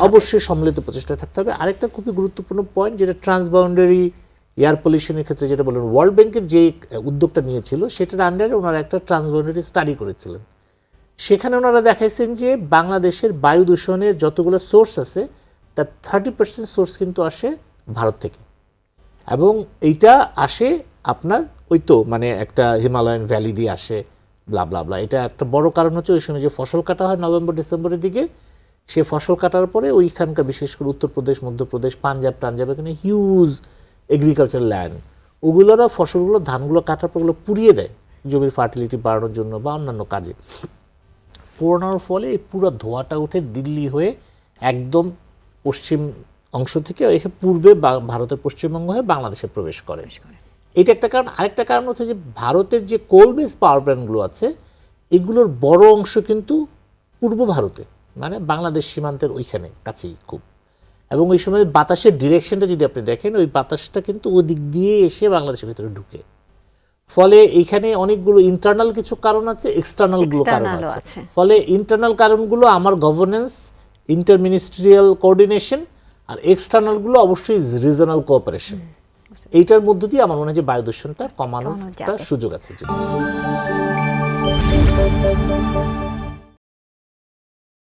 অবশ্যই সম্মিলিত প্রচেষ্টা থাকতে হবে। আরেকটা খুবই গুরুত্বপূর্ণ পয়েন্ট, যেটা ট্রান্সবাউন্ডারি এয়ার পলিউশনের ক্ষেত্রে যেটা বললেন, ওয়ার্ল্ড ব্যাংকের যে উদ্যোগটা নিয়েছিল সেটার আন্ডারে ওনারা একটা ট্রান্সবাউন্ডারি স্টাডি করেছিলেন। সেখানে ওনারা দেখাইছেন যে বাংলাদেশের বায়ু দূষণের যতগুলো সোর্স আছে তার 30% সোর্স কিন্তু আসে ভারত থেকে, এবং এইটা আসে আপনার ওই তো মানে একটা হিমালয়ান ভ্যালি দিয়ে আসে, ব্লা ব্লা ব্লা। এটা একটা বড় কারণ হচ্ছে ওই সময় যে ফসল কাটা হয় নভেম্বর ডিসেম্বরের দিকে, সে ফসল কাটার পরে ওইখানকার বিশেষ করে উত্তরপ্রদেশ, মধ্যপ্রদেশ, পাঞ্জাব এখানে হিউজ এগ্রিকালচার ল্যান্ড, ওগুলোরা ফসলগুলো ধানগুলো কাটার পর ওগুলো পুড়িয়ে দেয় জমির ফার্টিলিটি বাড়ানোর জন্য বা অন্যান্য কাজে। পোড়ানোর ফলে এই পুরো ধোঁয়াটা উঠে দিল্লি হয়ে একদম পশ্চিম অংশ থেকে পূর্বে ভারতের পশ্চিমবঙ্গ হয়ে বাংলাদেশে প্রবেশ করে। এটা একটা কারণ। আরেকটা কারণ হচ্ছে যে ভারতের যে কোল বেস পাওয়ার প্ল্যান্টগুলো আছে এগুলোর বড় অংশ কিন্তু পূর্ব ভারতে, মানে বাংলাদেশ সীমান্তের ওইখানে কাছেই খুব, এবং ওই সময় বাতাসের ডিরেকশনটা যদি আপনি দেখেন, ওই বাতাসটা কিন্তু ওই দিক দিয়ে এসে বাংলাদেশের ভিতরে ঢুকে। ফলে এইখানে অনেকগুলো ইন্টারনাল কিছু কারণ আছে, এক্সটার্নাল গুলো কারণ আছে। ফলে ইন্টারনাল কারণগুলো আমার গভর্নেন্স, ইন্টারমিনিস্ট্রিয়াল কোঅর্ডিনেশন, আর এক্সটার্নাল গুলো অবশ্যই রিজনাল কোঅপারেশন। এইটার মধ্য দিয়ে আমার মনে হয় যে বায়ু দূষণটা কমানোর সুযোগ আছে।